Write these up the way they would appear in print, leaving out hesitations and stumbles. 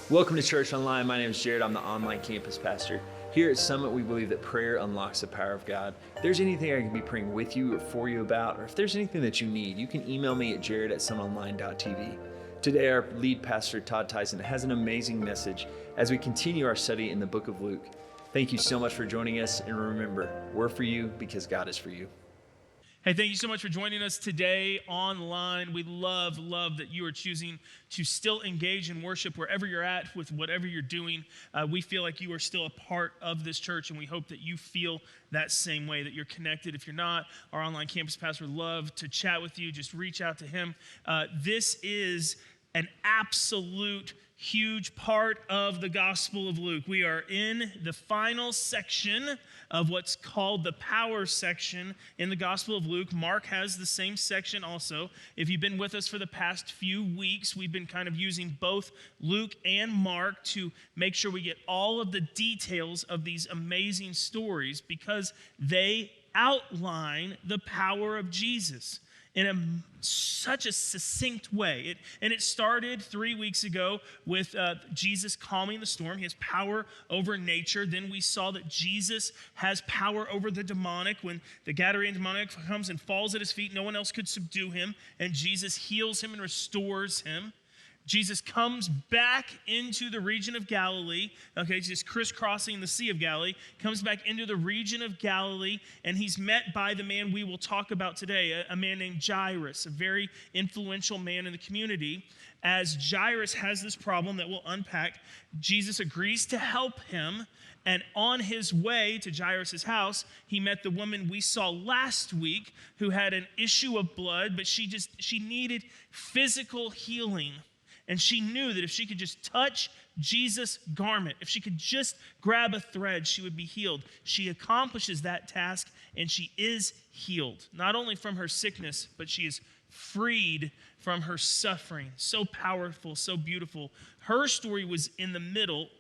Welcome to Church Online. My name is Jared. I'm the online campus pastor. Here at Summit, we believe that prayer unlocks the power of God. If there's anything I can be praying with you or for you about, or if there's anything that you need, you can email me at jared@summitonline.tv. Today, our lead pastor, Todd Tyson, has an amazing message as we continue our study in the book of Luke. Thank you so much for joining us, and remember, we're for you because God is for you. Hey, thank you so much for joining us today online. We love that you are choosing to still engage in worship wherever you're at with whatever you're doing. We feel like you are still a part of this church, and we hope that you feel that same way, that you're connected. If you're not, our online campus pastor would love to chat with you. Just reach out to him. This is an absolute huge part of the Gospel of Luke. We are in the final section of what's called the power section in the Gospel of Luke. Mark has the same section also. If you've been with us for the past few weeks, we've been kind of using both Luke and Mark to make sure we get all of the details of these amazing stories because they outline the power of Jesus in such a succinct way. It started 3 weeks ago with Jesus calming the storm. He has power over nature. Then we saw that Jesus has power over the demonic. When the Gadarene demonic comes and falls at his feet, no one else could subdue him, and Jesus heals him and restores him. Jesus comes back into the region of Galilee, okay, just crisscrossing the Sea of Galilee, comes back into the region of Galilee, and he's met by the man we will talk about today, a man named Jairus, a very influential man in the community. As Jairus has this problem that we'll unpack, Jesus agrees to help him, and on his way to Jairus' house, he met the woman we saw last week who had an issue of blood, but she needed physical healing. And she knew that if she could just touch Jesus' garment, if she could just grab a thread, she would be healed. She accomplishes that task, and she is healed, not only from her sickness, but she is freed from her suffering. So powerful, so beautiful. Her story was in the middle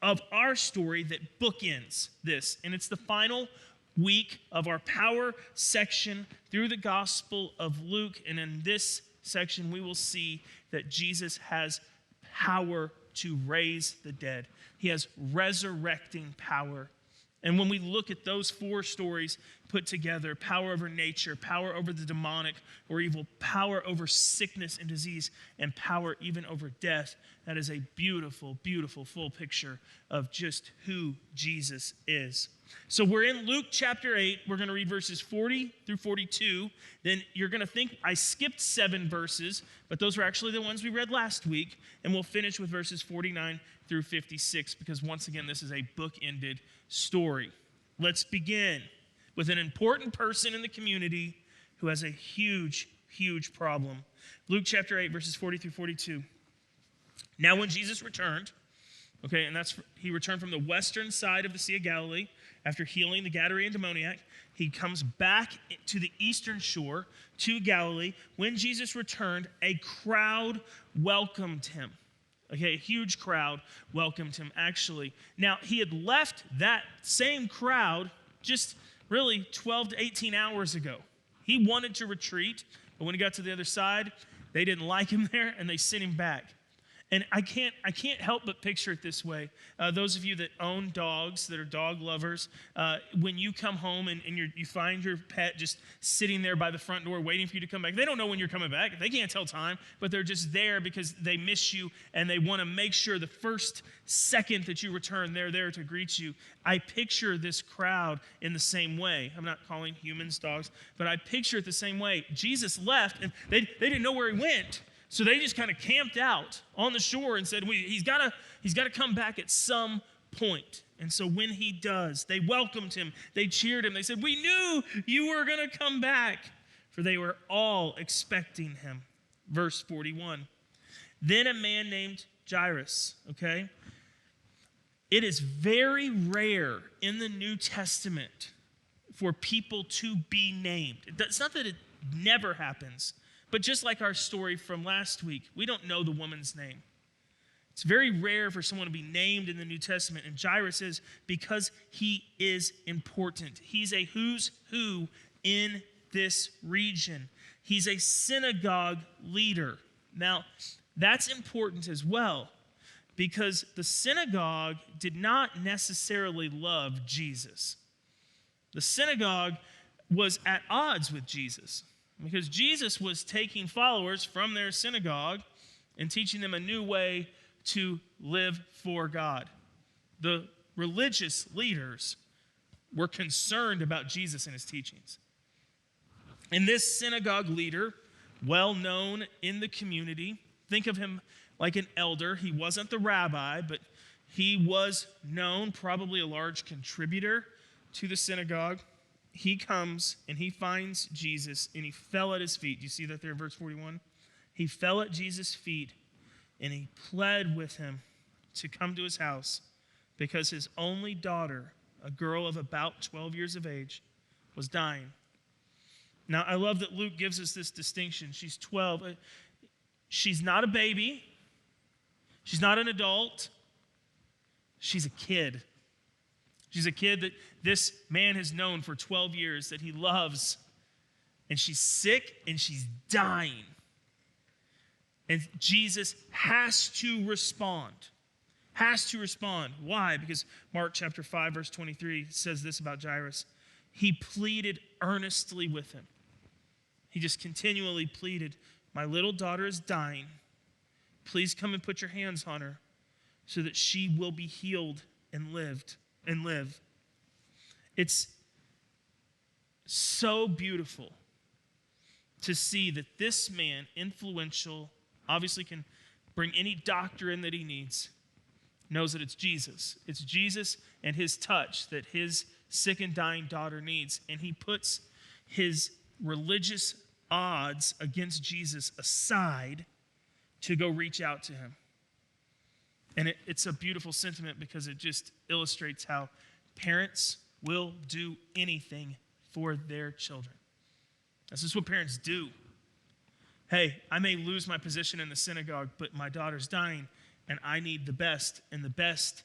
of our story that bookends this, and it's the final week of our power section through the Gospel of Luke, and in this section, we will see that Jesus has power to raise the dead. He has resurrecting power. And when we look at those four stories put together, power over nature, power over the demonic or evil, power over sickness and disease, and power even over death, that is a beautiful, beautiful full picture of just who Jesus is. So we're in Luke chapter 8. We're going to read verses 40 through 42. Then you're going to think I skipped 7 verses, but those were actually the ones we read last week. And we'll finish with verses 49 through 56 because once again, this is a book-ended story. Let's begin with an important person in the community who has a huge, huge problem. Luke chapter 8, verses 40 through 42. Now when Jesus returned, okay, and he returned from the western side of the Sea of Galilee after healing the Gadarene demoniac. He comes back to the eastern shore to Galilee. When Jesus returned, a crowd welcomed him. Okay, a huge crowd welcomed him, actually. Now, he had left that same crowd just really 12 to 18 hours ago. He wanted to retreat, but when he got to the other side, they didn't like him there, and they sent him back. And I can't help but picture it this way. Those of you that own dogs, that are dog lovers, when you come home and you find your pet just sitting there by the front door waiting for you to come back, they don't know when you're coming back. They can't tell time, but they're just there because they miss you and they want to make sure the first second that you return, they're there to greet you. I picture this crowd in the same way. I'm not calling humans dogs, but I picture it the same way. Jesus left and they didn't know where he went. So they just kind of camped out on the shore and said, he's got to come back at some point. And so when he does, they welcomed him. They cheered him. They said, we knew you were going to come back. For they were all expecting him. Verse 41. Then a man named Jairus, okay? It is very rare in the New Testament for people to be named. It's not that it never happens. But just like our story from last week, we don't know the woman's name. It's very rare for someone to be named in the New Testament, and Jairus is because he is important. He's a who's who in this region. He's a synagogue leader. Now, that's important as well because the synagogue did not necessarily love Jesus. The synagogue was at odds with Jesus because Jesus was taking followers from their synagogue and teaching them a new way to live for God. The religious leaders were concerned about Jesus and his teachings. And this synagogue leader, well known in the community, think of him like an elder. He wasn't the rabbi, but he was known, probably a large contributor to the synagogue. He comes and he finds Jesus and he fell at his feet. Do you see that there in verse 41? He fell at Jesus' feet and he pled with him to come to his house because his only daughter, a girl of about 12 years of age, was dying. Now, I love that Luke gives us this distinction. She's 12. She's not a baby. She's not an adult. She's a kid. She's a kid that this man has known for 12 years, that he loves. And she's sick and she's dying. And Jesus has to respond. Has to respond. Why? Because Mark chapter 5, verse 23 says this about Jairus. He pleaded earnestly with him. He just continually pleaded, my little daughter is dying. Please come and put your hands on her so that she will be healed and live. It's so beautiful to see that this man, influential, obviously can bring any doctor in that he needs, knows that it's Jesus. It's Jesus and his touch that his sick and dying daughter needs. And he puts his religious odds against Jesus aside to go reach out to him. And it's a beautiful sentiment because it just illustrates how parents will do anything for their children. This is what parents do. Hey, I may lose my position in the synagogue, but my daughter's dying and I need the best. And the best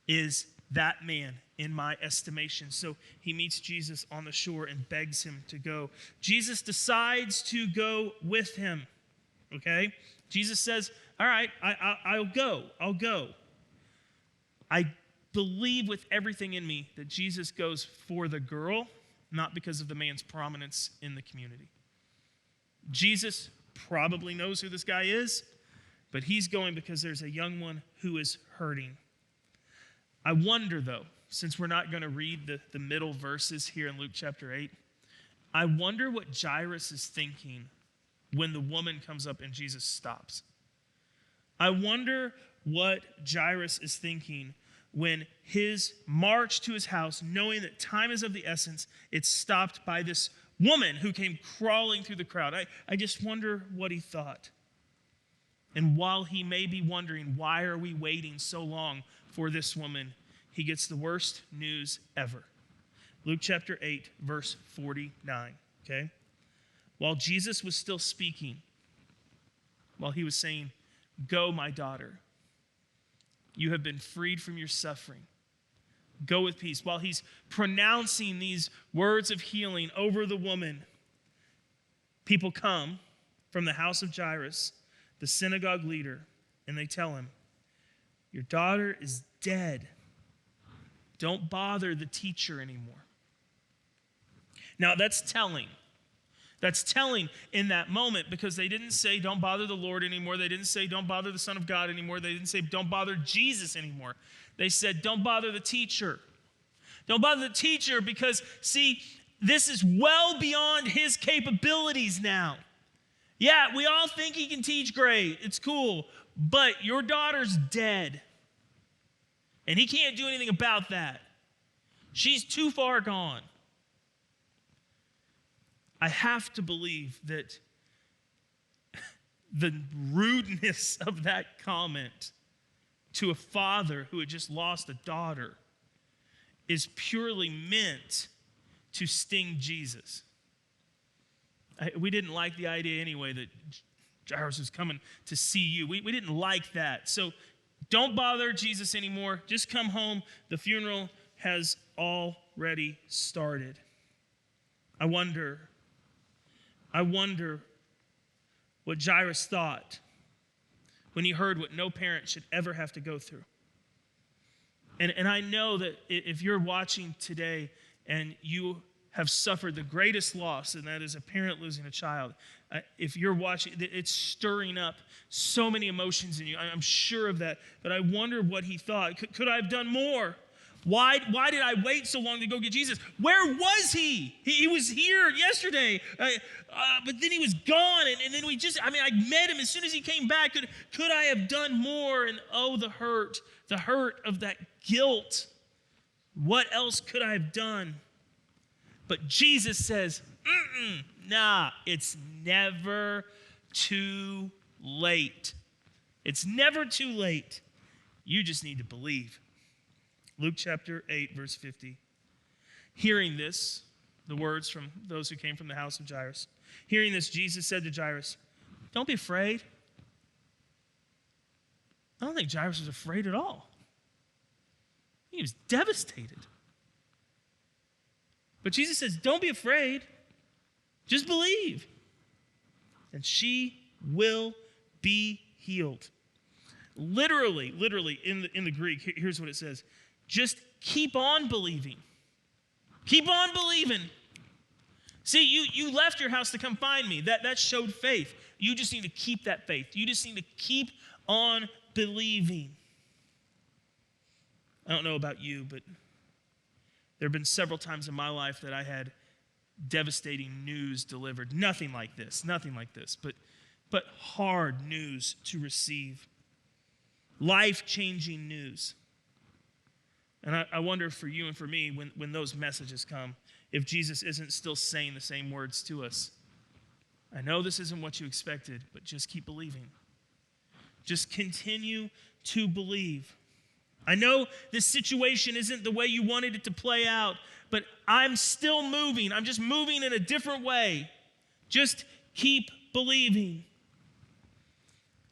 is that man in my estimation. So he meets Jesus on the shore and begs him to go. Jesus decides to go with him. Okay? Jesus says, all right, I'll go. I believe with everything in me that Jesus goes for the girl, not because of the man's prominence in the community. Jesus probably knows who this guy is, but he's going because there's a young one who is hurting. I wonder, though, since we're not going to read the middle verses here in Luke chapter 8, I wonder what Jairus is thinking when the woman comes up and Jesus stops. I wonder what Jairus is thinking when his march to his house, knowing that time is of the essence, it's stopped by this woman who came crawling through the crowd. I just wonder what he thought. And while he may be wondering, why are we waiting so long for this woman, he gets the worst news ever. Luke chapter 8, verse 49, okay? While Jesus was still speaking, while he was saying, go, my daughter, you have been freed from your suffering. Go with peace. While he's pronouncing these words of healing over the woman, people come from the house of Jairus, the synagogue leader, and they tell him, your daughter is dead. Don't bother the teacher anymore. Now that's telling. That's telling in that moment because they didn't say don't bother the Lord anymore. They didn't say don't bother the Son of God anymore. They didn't say don't bother Jesus anymore. They said don't bother the teacher. Don't bother the teacher because, see, this is well beyond his capabilities now. Yeah, we all think he can teach great. It's cool. But your daughter's dead. And he can't do anything about that. She's too far gone. I have to believe that the rudeness of that comment to a father who had just lost a daughter is purely meant to sting Jesus. We didn't like the idea anyway that Jairus was coming to see you. We didn't like that. So don't bother Jesus anymore. Just come home. The funeral has already started. I wonder what Jairus thought when he heard what no parent should ever have to go through. And I know that if you're watching today and you have suffered the greatest loss, and that is a parent losing a child, if you're watching, it's stirring up so many emotions in you. I'm sure of that. But I wonder what he thought. Could I have done more? Why did I wait so long to go get Jesus? Where was he? He was here yesterday, but then he was gone. And then I met him as soon as he came back. Could I have done more? And oh, the hurt of that guilt. What else could I have done? But Jesus says, nah, it's never too late. It's never too late. You just need to believe. Luke chapter 8, verse 50. Hearing this, the words from those who came from the house of Jairus. Hearing this, Jesus said to Jairus, don't be afraid. I don't think Jairus was afraid at all. He was devastated. But Jesus says, don't be afraid. Just believe. And she will be healed. Literally, in the Greek, here's what it says. Just keep on believing. Keep on believing. See, you left your house to come find me. That showed faith. You just need to keep that faith. You just need to keep on believing. I don't know about you, but there have been several times in my life that I had devastating news delivered. Nothing like this, but hard news to receive. Life-changing news. And I wonder for you and for me, when those messages come, if Jesus isn't still saying the same words to us. I know this isn't what you expected, but just keep believing. Just continue to believe. I know this situation isn't the way you wanted it to play out, but I'm still moving. I'm just moving in a different way. Just keep believing.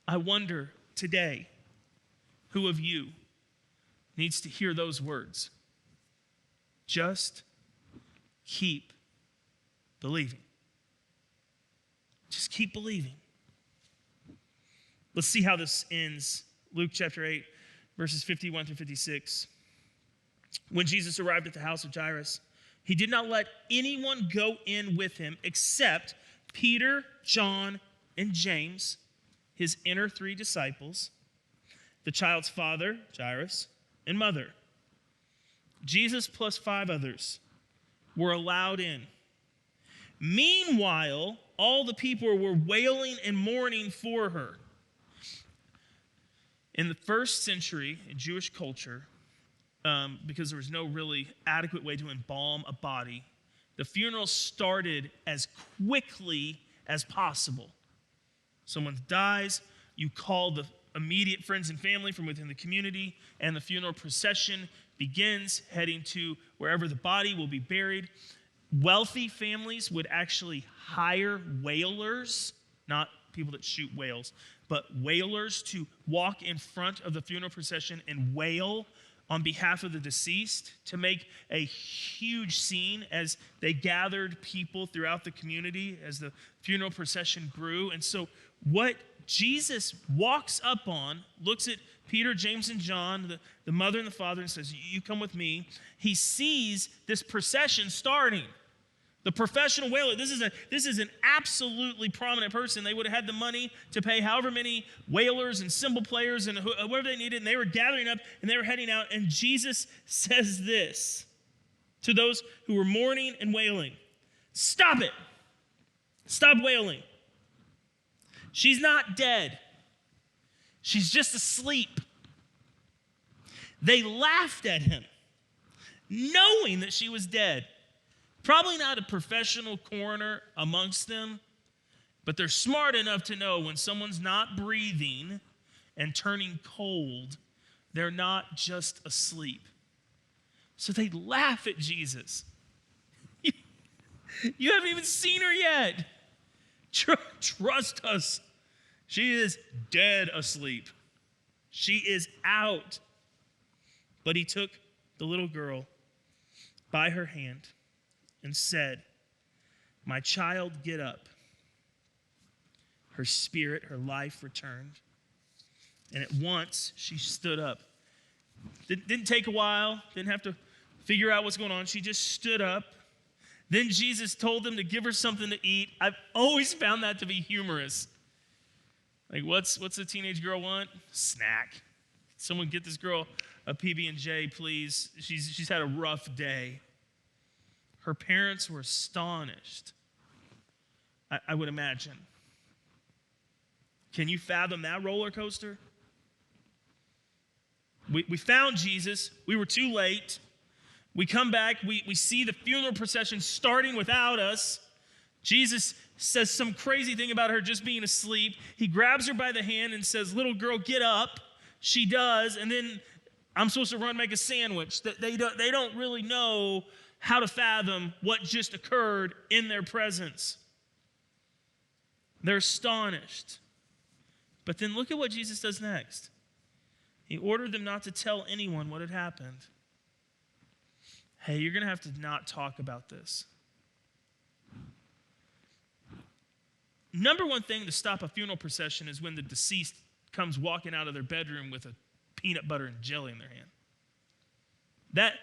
I wonder today, who of you needs to hear those words? Just keep believing. Just keep believing. Let's see how this ends. Luke chapter 8, verses 51 through 56. When Jesus arrived at the house of Jairus, he did not let anyone go in with him except Peter, John, and James, his inner 3 disciples, the child's father, Jairus, and mother. Jesus plus 5 others were allowed in. Meanwhile, all the people were wailing and mourning for her. In the first century, in Jewish culture, because there was no really adequate way to embalm a body, the funeral started as quickly as possible. Someone dies, you call the immediate friends and family from within the community, and the funeral procession begins, heading to wherever the body will be buried. Wealthy families would actually hire wailers, not people that shoot whales, but wailers to walk in front of the funeral procession and wail on behalf of the deceased, to make a huge scene as they gathered people throughout the community as the funeral procession grew. And so what Jesus walks up on, looks at Peter, James, and John, the mother and the father, and says, you come with me. He sees this procession starting. The professional wailer, this is an absolutely prominent person. They would have had the money to pay however many wailers and cymbal players and whoever they needed, and they were gathering up and they were heading out. And Jesus says this to those who were mourning and wailing: stop it. Stop wailing. She's not dead. She's just asleep. They laughed at him, knowing that she was dead. Probably not a professional coroner amongst them, but they're smart enough to know when someone's not breathing and turning cold, they're not just asleep. So they laugh at Jesus. You haven't even seen her yet. Trust us. She is dead asleep. She is out. But he took the little girl by her hand and said, my child, get up. Her spirit, her life returned. And at once she stood up. Didn't take a while, didn't have to figure out what's going on. She just stood up. Then Jesus told them to give her something to eat. I've always found that to be humorous. Like, what's a teenage girl want? Snack. Someone get this girl a PB&J, please. She's had a rough day. Her parents were astonished, I would imagine. Can you fathom that roller coaster? We found Jesus. We were too late. We come back. We see the funeral procession starting without us. Jesus says some crazy thing about her just being asleep. He grabs her by the hand and says, little girl, get up. She does. And then I'm supposed to run and make a sandwich. They don't really know how to fathom what just occurred in their presence. They're astonished. But then look at what Jesus does next. He ordered them not to tell anyone what had happened. Hey, you're going to have to not talk about this. Number one thing to stop a funeral procession is when the deceased comes walking out of their bedroom with a peanut butter and jelly in their hand.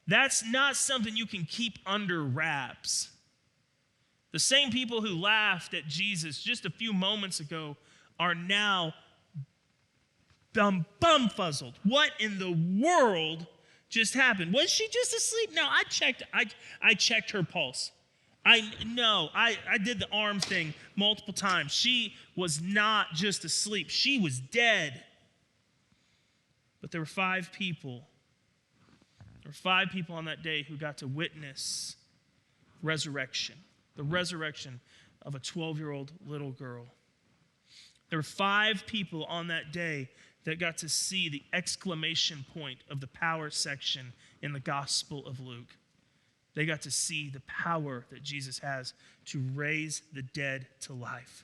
That's not something you can keep under wraps. The same people who laughed at Jesus just a few moments ago are now bumfuzzled. What in the world just happened? Was she just asleep? No, I checked her pulse. I did the arm thing multiple times. She was not just asleep. She was dead. But there were 5 people. There were 5 people on that day who got to witness resurrection. The resurrection of a 12-year-old little girl. There were 5 people on that day that got to see the exclamation point of the power section in the Gospel of Luke. They got to see the power that Jesus has to raise the dead to life.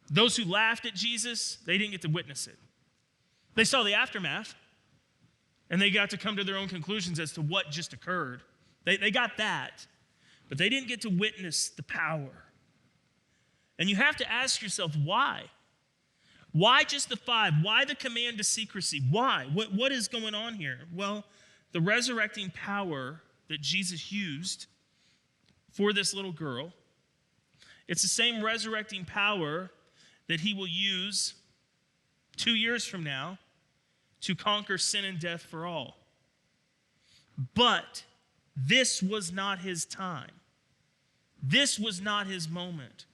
Those who laughed at Jesus, they didn't get to witness it. They saw the aftermath, and they got to come to their own conclusions as to what just occurred. They got that, but they didn't get to witness the power. And you have to ask yourself, why? Why just the 5? Why the command to secrecy? Why? What is going on here? Well, the resurrecting power that Jesus used for this little girl, it's the same resurrecting power that he will use 2 years from now to conquer sin and death for all. But this was not his time. This was not his moment.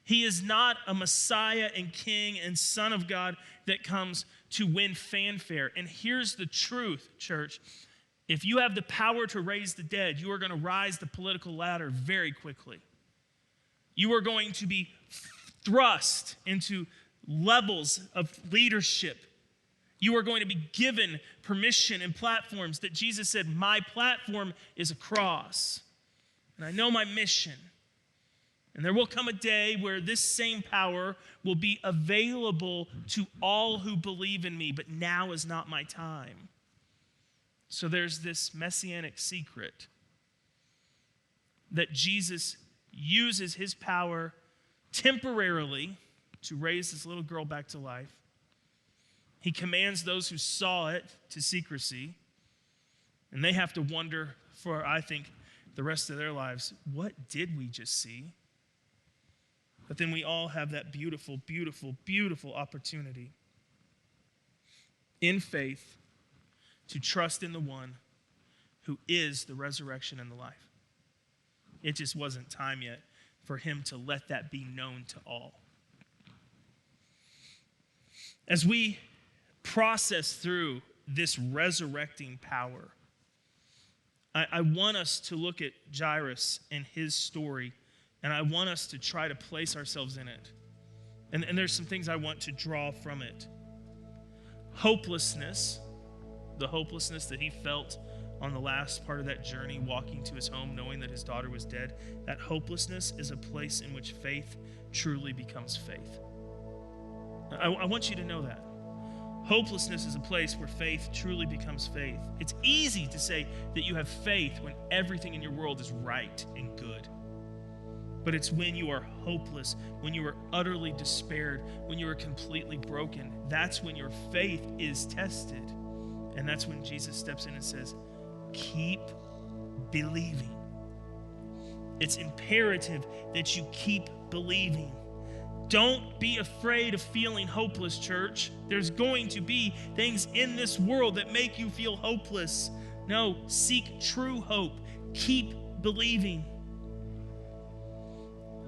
He is not a Messiah and King and Son of God that comes to win fanfare. And here's the truth, church. If you have the power to raise the dead, you are going to rise the political ladder very quickly. You are going to be thrust into levels of leadership. You are going to be given permission and platforms that Jesus said, my platform is a cross. And I know my mission. And there will come a day where this same power will be available to all who believe in me, but now is not my time. So there's this messianic secret that Jesus uses his power temporarily to raise this little girl back to life. He commands those who saw it to secrecy, and they have to wonder for, I think, the rest of their lives, what did we just see? But then we all have that beautiful, beautiful, beautiful opportunity in faith to trust in the one who is the resurrection and the life. It just wasn't time yet for him to let that be known to all. As we process through this resurrecting power, I want us to look at Jairus and his story, and I want us to try to place ourselves in it. And there's some things I want to draw from it. Hopelessness, the hopelessness that he felt on the last part of that journey, walking to his home, knowing that his daughter was dead. That hopelessness is a place in which faith truly becomes faith. I want you to know that. Hopelessness is a place where faith truly becomes faith. It's easy to say that you have faith when everything in your world is right and good. But it's when you are hopeless, when you are utterly despaired, when you are completely broken. That's when your faith is tested. And that's when Jesus steps in and says, keep believing. It's imperative that you keep believing. Don't be afraid of feeling hopeless, church. There's going to be things in this world that make you feel hopeless. No, seek true hope. Keep believing.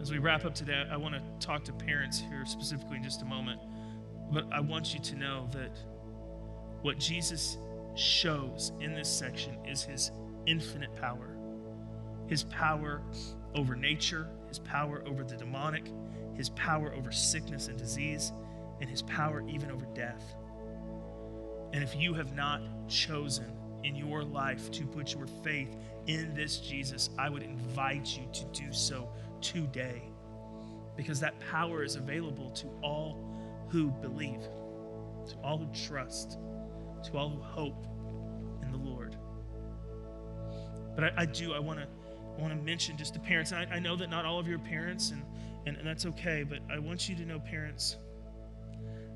As we wrap up today, I want to talk to parents here specifically in just a moment. But I want you to know that what Jesus shows in this section is his infinite power. His power over nature, his power over the demonic, his power over sickness and disease, and his power even over death. And if you have not chosen in your life to put your faith in this Jesus, I would invite you to do so today, because that power is available to all who believe, to all who trust, to all who hope in the Lord. But I want to mention just to parents. I know that not all of you are parents, and that's okay, but I want you to know, parents,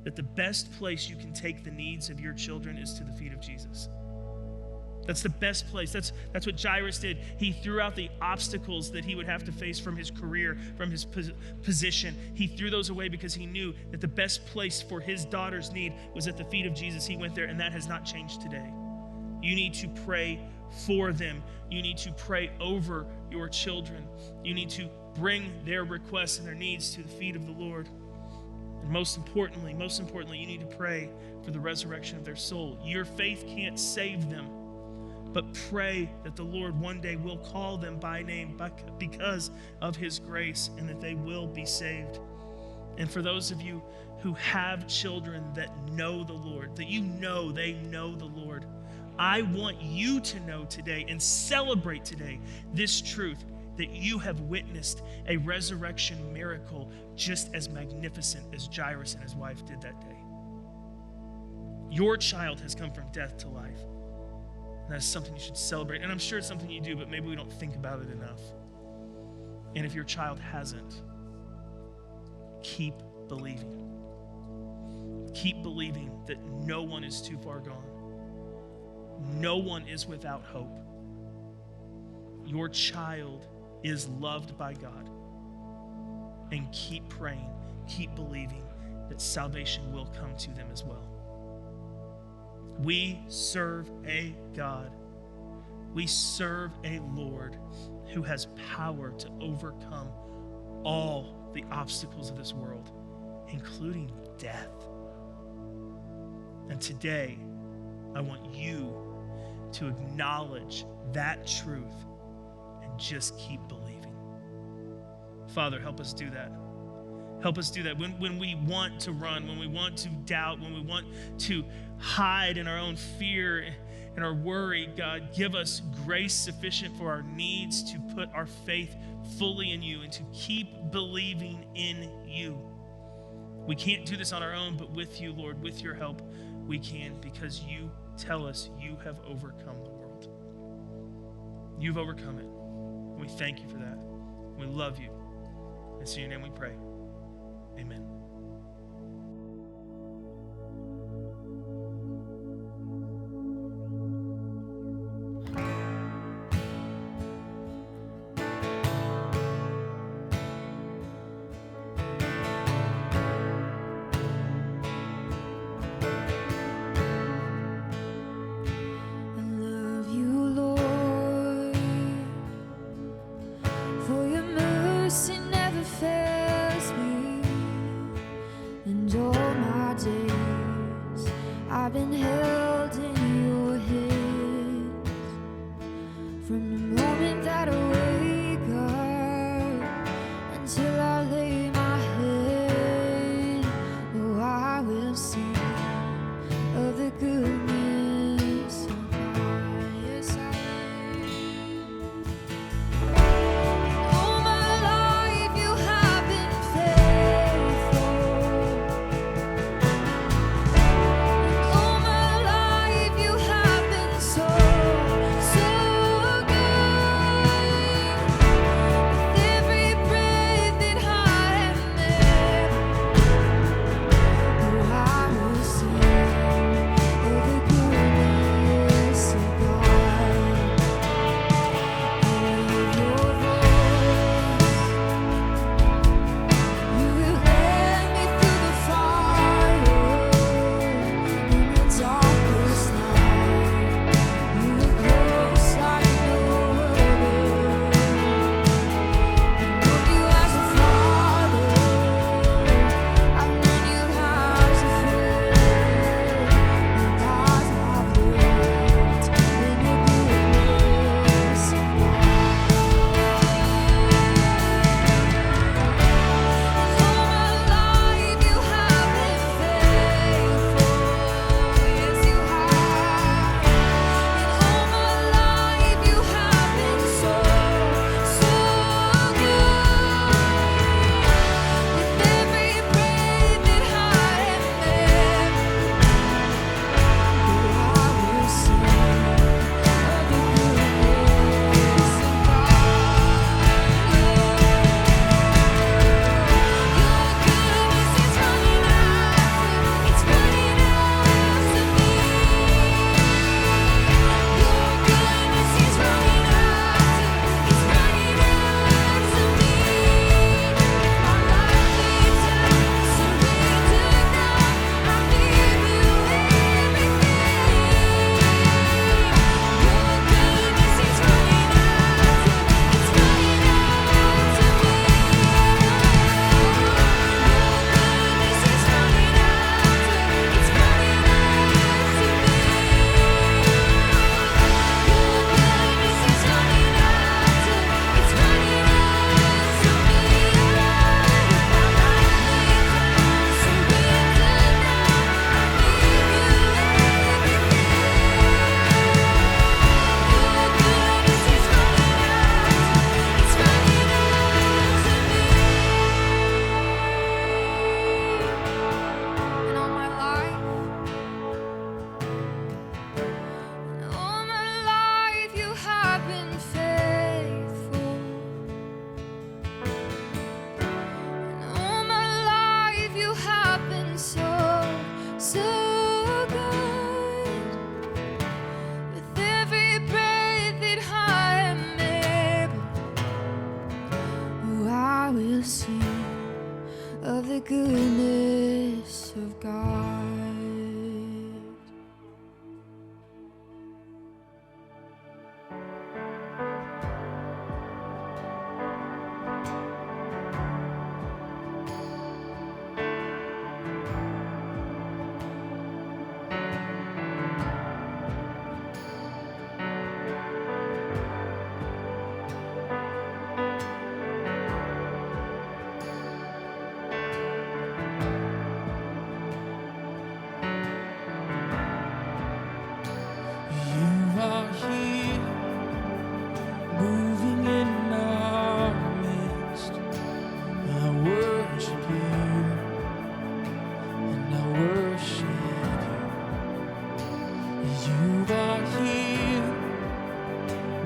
that the best place you can take the needs of your children is to the feet of Jesus. That's the best place. That's what Jairus did. He threw out the obstacles that he would have to face from his career, from his position. He threw those away because he knew that the best place for his daughter's need was at the feet of Jesus. He went there, and that has not changed today. You need to pray for them. You need to pray over your children. You need to bring their requests and their needs to the feet of the Lord. And most importantly, you need to pray for the resurrection of their soul. Your faith can't save them, but pray that the Lord one day will call them by name because of his grace, and that they will be saved. And for those of you who have children that know the Lord, that you know they know the Lord, I want you to know today and celebrate today this truth, that you have witnessed a resurrection miracle just as magnificent as Jairus and his wife did that day. Your child has come from death to life. And that's something you should celebrate. And I'm sure it's something you do, but maybe we don't think about it enough. And if your child hasn't, keep believing. Keep believing that no one is too far gone. No one is without hope. Your child is loved by God. And keep praying, keep believing that salvation will come to them as well. We serve a God. We serve a Lord who has power to overcome all the obstacles of this world, including death. And today, I want you to acknowledge that truth and just keep believing. Father, help us do that. Help us do that. When we want to run, when we want to doubt, when we want to hide in our own fear and our worry, God, give us grace sufficient for our needs to put our faith fully in you and to keep believing in you. We can't do this on our own, but with you, Lord, with your help, we can, because you tell us you have overcome the world. You've overcome it. And we thank you for that. We love you. It's in your name we pray. Amen. I've been held in your hands from the moment that I wake up until I lay my head. Oh, I will sing of the goodness of God. Yes, I will. All my life you have been faithful. All my life you have been so, so good.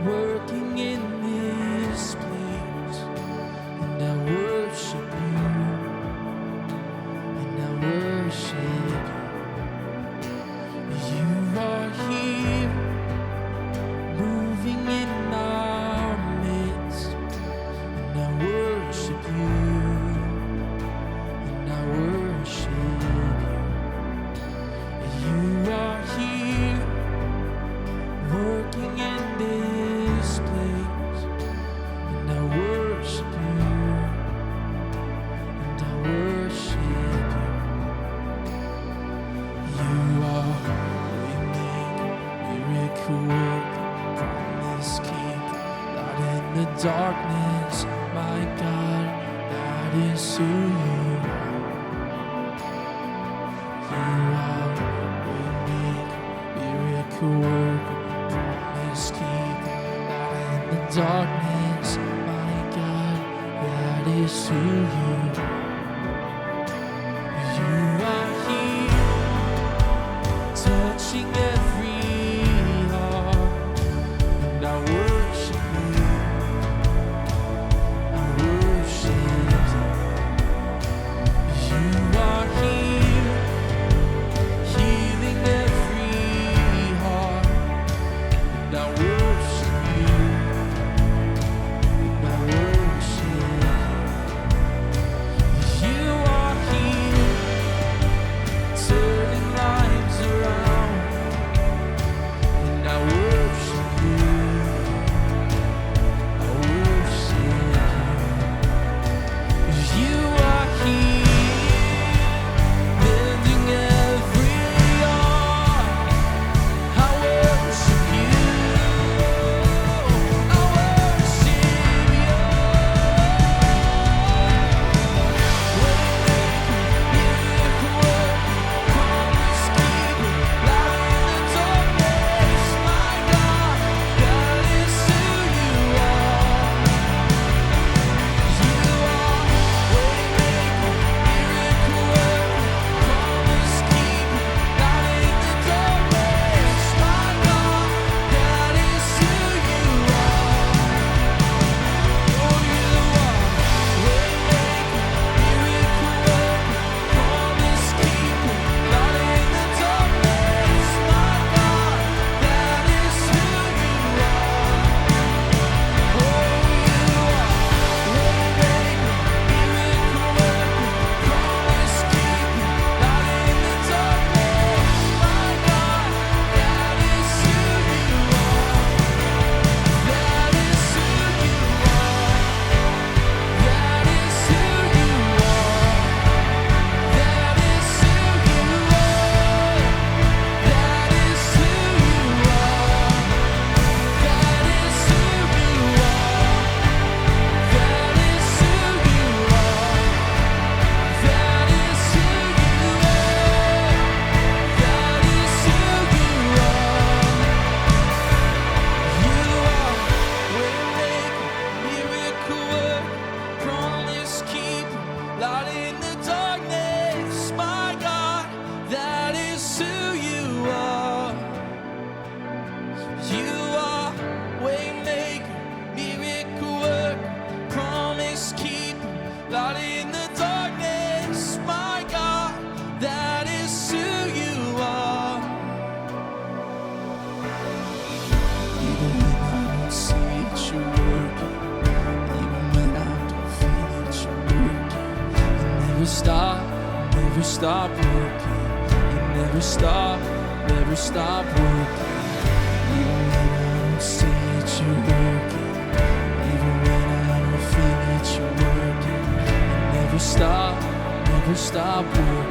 working in this place, and I worship you, and I worship you. You are here, moving in our midst, and I worship you, and I worship you. You are here, working in this place, and I worship you, and I worship you. You are waymaker, miracle worker, promise keeper, light in the darkness, my God, that is who you are. You are waymaker, miracle worker, promise keeper, light in the darkness, my God, that is who you are. You are here, touching every heart, and I worship you, I worship you. You are here, healing every heart, and I worship you, and I worship you. You are here, turning lives around, and I worship you, I worship you. You are here, mending every heart. I worship you, I worship you. Waymaker, miracle worker, promise keeper, light in the darkness, my God, that is who you are. You are waymaker, miracle worker, promise keeper, light in the darkness, my God, that is who you are. Oh, you are waymaker, miracle worker, promise keeper, light in the darkness, my God, that is who you are. Oh, you are waymaker, miracle worker, promise keeper, light in the darkness, my God, that is who you are. That is who you are. That is who you are. That is who you are. That is who you are. That is who you are. That is who you are. That is who you are. That is who you are. You are waymaker, miracle worker, promise keeper, light in the darkness, my God, that is who you are. You are waymaker, miracle worker, promise keeper, light in the darkness, my God, that is who you are. Even when I don't see it, you're working. Even when I don't feel it, you're working. You never stop working. You never stop working. Even when I don't see it, you're working. Even when I don't feel it, you're working. You never stop working.